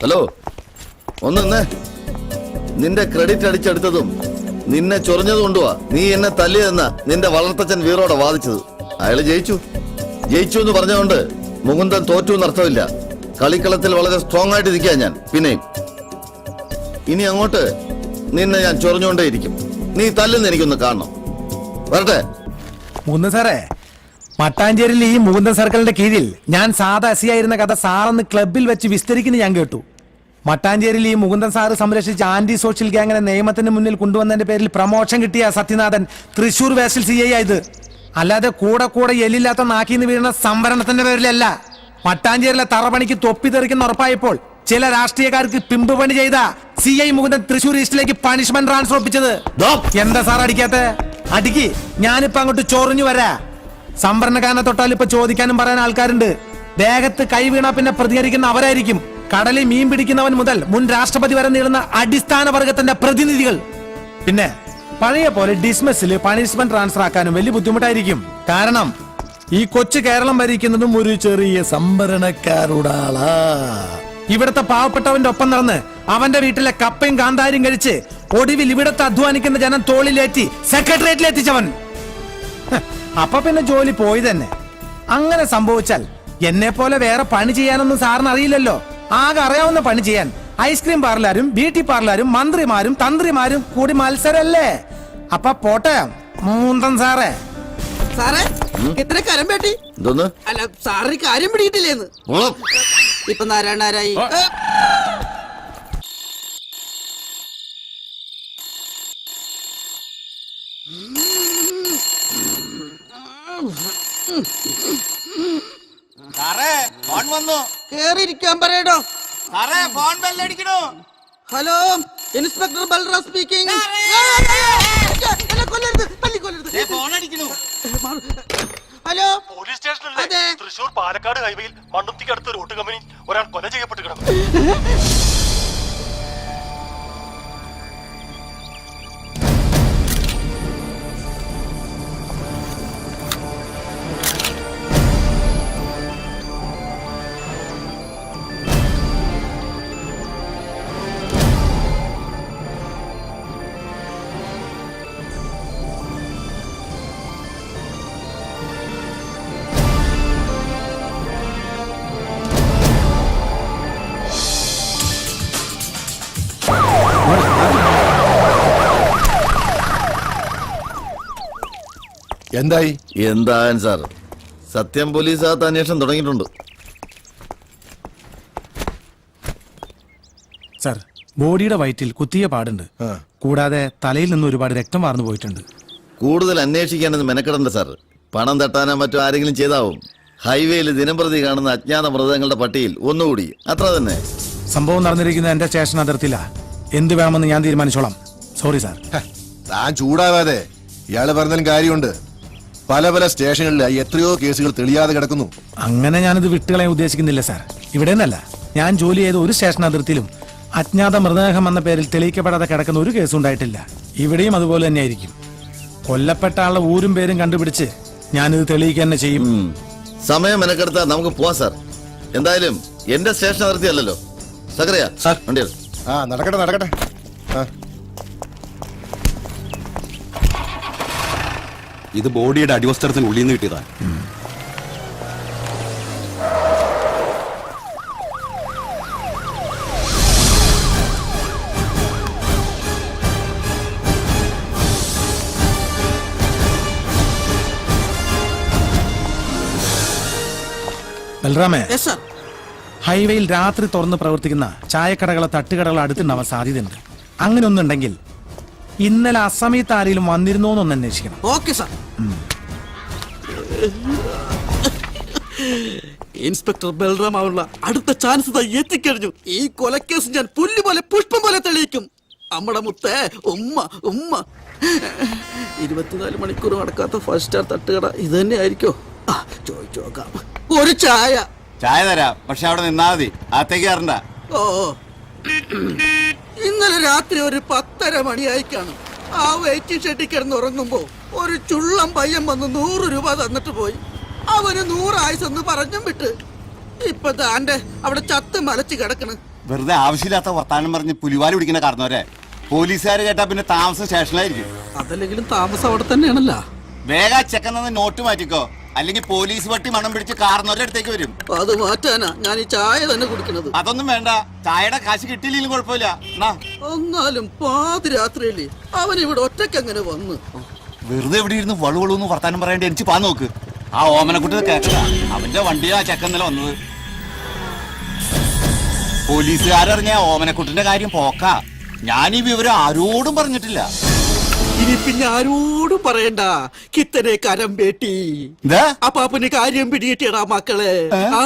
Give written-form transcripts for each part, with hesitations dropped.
Hello, ഒന്ന് നിന്റെ credit അടിച്ചെടുത്തതും നിന്നെ ചൊറിഞ്ഞത് കൊണ്ടുവാ നീ എന്നെ തല്ലിയെന്ന നിന്റെ വളർത്തച്ഛൻ വീറോടെ വാദിച്ചത്. അയാള് ജയിച്ചു എന്ന് പറഞ്ഞുകൊണ്ട് മുകുന്ദൻ തോറ്റു എന്നർത്ഥമില്ല. കളിക്കളത്തിൽ വളരെ സ്ട്രോങ് ആയിട്ട് ഇരിക്കുക ഞാൻ. പിന്നെയും ഇനി അങ്ങോട്ട് നിന്നെ ഞാൻ ചൊറിഞ്ഞുകൊണ്ടേയിരിക്കും. നീ തല്ലുന്ന എനിക്കൊന്ന് കാണണം. വരട്ടെ. മുകുന്ദൻ സാറേ, മട്ടാഞ്ചേരിയിൽ ഈ മുകുന്ദൻ സർക്കിളിന്റെ കീഴിൽ ഞാൻ സാധാ എസിയായിരുന്ന കഥ സാറന്ന് ക്ലബിൽ വെച്ച് വിസ്തരിക്കുന്ന ഞാൻ കേട്ടു. മട്ടാഞ്ചേരിയിൽ ഈ മുകുന്ദൻ സാറ് സംരക്ഷിച്ച ആന്റി സോഷ്യൽ ഗ്യാങ്ങിനെ നിയമത്തിന് മുന്നിൽ കൊണ്ടുവന്നതിന്റെ പേരിൽ പ്രമോഷൻ കിട്ടിയ സത്യനാഥൻ തൃശൂർ വേസ്റ്റിൽ CI ആയത്. അല്ലാതെ കൂടെ എല്ലില്ലാത്ത നാക്കിന്ന് വീഴുന്ന സംവരണത്തിന്റെ പേരിലല്ല. മട്ടാഞ്ചേരിയിലെ തറപണിക്ക് തൊപ്പി തെറിക്കുന്ന ഉറപ്പായപ്പോൾ ചില രാഷ്ട്രീയക്കാർക്ക് പിമ്പ് പണി ചെയ്ത CI മുകുന്ദൻ തൃശൂർ ഈസ്റ്റിലേക്ക് പണിഷ്മെന്റ് ട്രാൻസ്ഫർ ഒപ്പിച്ചത്. എന്താ സാർ അടിക്കാത്ത? അടിക്ക്, ഞാനിപ്പോ അങ്ങോട്ട് ചൊറിഞ്ഞു വരാ. സംഭരണക്കാരനെ തൊട്ടാൽ ഇപ്പൊ ചോദിക്കാനും പറയാൻ ആൾക്കാരുണ്ട്. ദേഹത്ത് കൈ വീണാ പിന്നെ പ്രതികരിക്കുന്ന അവരായിരിക്കും. കടലിൽ മീൻ പിടിക്കുന്നവൻ മുതൽ മുൻ രാഷ്ട്രപതി വരെ നീളുന്ന അടിസ്ഥാന വർഗത്തിന്റെ പ്രതിനിധികൾ. പിന്നെ പഴയ പോലെ ഡിസ്മിസിൽ പണിഷ്മെന്റ് ട്രാൻസ്ഫർ ആക്കാനും വലിയ ബുദ്ധിമുട്ടായിരിക്കും. കാരണം ഈ കൊച്ചു കേരളം ഭരിക്കുന്നതും ഒരു ചെറിയ സംഭരണക്കാരുടാളാ. ഇവിടുത്തെ പാവപ്പെട്ടവന്റെ ഒപ്പം നടന്ന് അവന്റെ വീട്ടിലെ കപ്പയും കാന്താരിയും കഴിച്ച് ഒടുവിൽ ഇവിടത്തെ അധ്വാനിക്കുന്ന ജനം തോളിലേറ്റി സെക്രട്ടേറിയറ്റിൽ എത്തിച്ചവൻ. അപ്പൊ പിന്നെ ജോലി പോയി തന്നെ. അങ്ങനെ സംഭവിച്ചാൽ എന്നെ പോലെ വേറെ പണി ചെയ്യാനൊന്നും സാറിന് അറിയില്ലല്ലോ. ആകെ അറിയാവുന്ന പണി ചെയ്യാൻ ഐസ്ക്രീം പാർലറും ബ്യൂട്ടി പാർലറും മന്ത്രിമാരും തന്ത്രിമാരും കൂടി മത്സരല്ലേ. അപ്പൊ പോട്ടെ മൂന്തൻ സാറേ. സാറേ, എത്ര കരം പേട്ടി? അല്ല, സാറിന് കാര്യം പിടിയിട്ടില്ലേന്ന് ഇപ്പൊ നാരായണാരായി. കേറിയിരിക്കാൻ പറയടോ. Hello, inspector Balram speaking. Hello, police സ്റ്റേഷനിലെ തൃശൂർ പാലക്കാട് ഹൈവേയിൽ മണ്ണുത്തിക്ക് അടുത്ത റോഡ് കമ്പനി ഒരാൾ കൊല ചെയ്യപ്പെട്ട് കിടന്നു. എന്തായാലും സാർ, സത്യം പോലീസ് അകത്ത് അന്വേഷണം തുടങ്ങിയിട്ടുണ്ട്. സാർ, ബോഡിയുടെ വയറ്റിൽ കുത്തിയ പാടുണ്ട്. കൂടാതെ തലയിൽ നിന്ന് ഒരുപാട് രക്തം വാർന്നു പോയിട്ടുണ്ട്. കൂടുതൽ അന്വേഷിക്കാനെന്ന് മെനക്കെടണ്ട സാർ. പണം തട്ടാനോ മറ്റോ ആരെങ്കിലും ചെയ്താവും. ഹൈവേയിൽ ദിനംപ്രതി കാണുന്ന അജ്ഞാത മൃതങ്ങളുടെ പട്ടികയിൽ ഒന്നുകൂടി, അത്ര തന്നെ. സംഭവം നടന്നിരിക്കുന്ന എന്റെ സ്റ്റേഷൻ അതിർത്തിയില്ല. എന്ത് വേണമെന്ന് ഞാൻ തീരുമാനിച്ചോളാം. Sorry sir. താൻ ചൂടാവാതെ, ഇയാള് പറഞ്ഞാലും കാര്യമുണ്ട്. പല സ്റ്റേഷനുകളിൽ എത്രയോ കേസുകൾ തെളിയാതെ കിടക്കുന്നു. അങ്ങനെ ഞാനിത് വിട്ടുകളയാൻ ഉദ്ദേശിക്കുന്നില്ല സാർ. ഇവിടെ നിന്നല്ല, ഞാൻ ജോലി ചെയ്ത ഒരു സ്റ്റേഷൻ അതിർത്തിയിലും അജ്ഞാത മൃതദേഹം എന്ന പേരിൽ തെളിയിക്കപ്പെടാതെ കിടക്കുന്ന ഒരു കേസും ഉണ്ടായിട്ടില്ല. ഇവിടെയും അതുപോലെ തന്നെയായിരിക്കും. കൊല്ലപ്പെട്ട ആളുടെ ഊരും പേരും കണ്ടുപിടിച്ച് ഞാനിത് തെളിയിക്കുക തന്നെ ചെയ്യും. സമയം മെനക്കെടുത്താൽ നമുക്ക് പോവാം സാർ. എന്തായാലും എന്റെ സ്റ്റേഷൻ അതിർത്തി അല്ലല്ലോ. സക്കറിയാ വണ്ടി നടക്കട്ടെ. ഇത് ബോഡിയുടെ അടിവസ്ത്രത്തിന് ഉള്ളിൽ നിന്ന് കിട്ടിയതാണ്. ബൽറാമേ, ഹൈവേയിൽ രാത്രി തുറന്ന് പ്രവർത്തിക്കുന്ന ചായക്കടകളോ തട്ടുകടകളോ അടുത്തുണ്ടാവാൻ സാധ്യതയുണ്ട്. അങ്ങനെ ഒന്നുണ്ടെങ്കിൽ ഇന്നലെ അസമയത്ത് ആരെങ്കിലും വന്നിരുന്നോന്നൊന്ന് അന്വേഷിക്കണം. Okay sir. ഇൻസ്പെക്ടർ ബൽറാം ആവുള്ള അടുത്ത ചാൻസ് എത്തിക്കഴിഞ്ഞു. ഈ കൊലക്കേസ് ഞാൻ പുല്ല് പോലെ പുഷ്പം പോലെ തെളിയിക്കും. അമ്മടെ മുത്തേ, ഉമ്മ 24 മണിക്കൂർ നടക്കാത്ത 5 സ്റ്റാർ തട്ടുകട ഇത് തന്നെ ആയിരിക്കോ? ചോദിച്ചു നോക്കാം. ഒരു ചായ തരാം, പക്ഷെ അവിടെ നിന്നാ മതി, അകത്തേക്ക് കയറണ്ട. ഓ, ഇന്നലെ രാത്രി ഒരു 10:30 മണിയായി കാണും. ആ വെയിറ്റിംഗ് ഷെഡിൽ കിടന്നുറങ്ങുമ്പോ ഒരു ചുള്ളം പയ്യൻ വന്ന് 100 രൂപ തന്നിട്ട് പോയി. അവന് 100 ആയുസെന്ന് പറഞ്ഞും വിട്ട് ഇപ്പൊ താന്റെ അവിടെ ചത്ത് മലച്ച് കിടക്കണ്. വെറുതെ ആവശ്യമില്ലാത്ത വർത്താനം പറഞ്ഞ് പുലിവാല് പിടിക്കുന്ന കാരണവരെ പോലീസുകാർ കേട്ടാ പിന്നെ താമസം സ്റ്റേഷനിലായിരിക്കും. അതല്ലെങ്കിലും താമസം അവിടെ തന്നെയാണല്ലോ. വേഗം ചെക്കുന്ന നോട്ട് മാറ്റിക്കോ, അല്ലെങ്കിൽ പോലീസ് വട്ടി മണം പിടിച്ച് കാരണവരുടെ അടുത്തേക്ക് വരും. അത് മാറ്റാനാ ഞാൻ ഈ ചായ തന്നെ കുടിക്കണത്. അതൊന്നും വേണ്ട, ചായയുടെ കാശ് കിട്ടിയില്ലെങ്കിലും കുഴപ്പമില്ല. എന്നാലും പാതിരാത്രിയല്ലേ അവൻ ഇവിടെ ഒറ്റയ്ക്ക് അങ്ങനെ വന്ന്. വെറുതെ എവിടെ ഇരുന്ന് വളുവളൂന്ന് വർത്താനം പറയേണ്ടി എനിക്ക് പാ നോക്ക്. ആ ഓമനക്കുട്ടി കേൾക്കല, അവന്റെ വണ്ടിയാ ചെക്കന്നല വന്നത്. പോലീസുകാരറിഞ്ഞ ഓമനക്കുട്ടിന്റെ കാര്യം പോക്കാ. ഞാൻ ഈ വിവരം ആരോടും പറഞ്ഞിട്ടില്ല. ഇനി പിന്നെ ആരോടും പറയണ്ട. കിത്തനെ കരം പേട്ടി അപ്പാപ്പന് കാര്യം പിടികിട്ടിയടാ മക്കളെ. ആ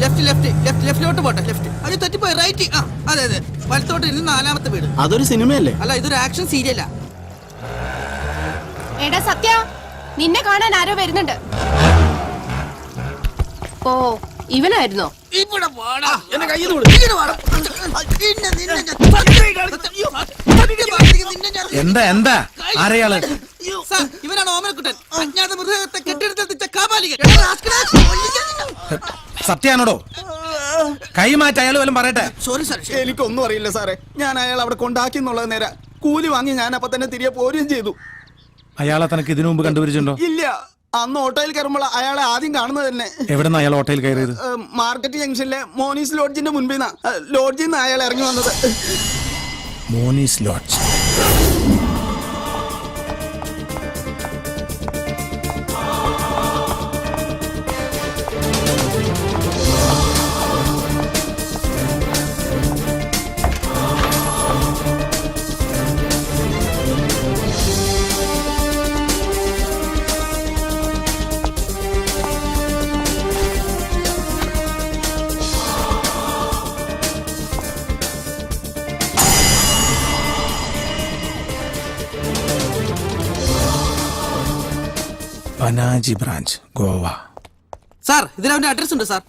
ലെഫ്റ്റിലോട്ട് പോട്ടെ. ലെഫ്റ്റ് അത് തെറ്റിപ്പോയി. റൈറ്റ്. ആ അതെ അതെ, വലത്തോട്ട് ഇരുന്ന് 4ാമത്തെ വീട്. അതൊരു സിനിമയല്ലേ? അല്ല, ഇതൊരു ആക്ഷൻ സീരിയലാ. എടാ സത്യ, നിന്നെ കാണാൻ ആരോ വരുന്നുണ്ട്. ഓ, ഇവനായിരുന്നോ? ഇവിടെ വാടാ. എന്നെ കയ്യിൽ എന്താ എന്താ ആരെയാള്? ഇവനാണ് ഓമനക്കുട്ടൻ, അജ്ഞാത മൃഗത്തെ കെട്ടിടത്തിൽ കാപാലികൻ. സത്യാണോടോ? കൈമാറ്റ അയാൾ വല്ലതും പറയട്ടെ. Sorry sir. എനിക്കൊന്നും അറിയില്ല സാറേ. ഞാൻ അയാൾ അവിടെ കൊണ്ടാക്കി എന്നുള്ളത് നേരെ. കൂലി വാങ്ങി ഞാൻ അപ്പൊ തന്നെ തിരികെ പോരുകയും ചെയ്തു. അയാളെ തനക്ക് ഇതിനു മുമ്പ് കണ്ടുപിടിച്ചിട്ടുണ്ടോ? ഇല്ല, അന്ന് ഓട്ടോയിൽ കയറുമ്പോൾ അയാളെ ആദ്യം കാണുന്നത് തന്നെ. എവിടെന്നാ അയാൾ ഓട്ടോയിൽ കയറിയത്? മാർക്കറ്റ് ജംഗ്ഷനിലെ മോനീസ് ലോഡ്ജിന്റെ മുൻപിൽ നിന്നാ. ലോഡ്ജിൽ നിന്ന് അയാൾ ഇറങ്ങി വന്നത്. മോനീസ് lodge. Panaji branch, Goa. Sir, ഇതിൽ അവന്റെ അഡ്രസ് ഉണ്ട് സാർ.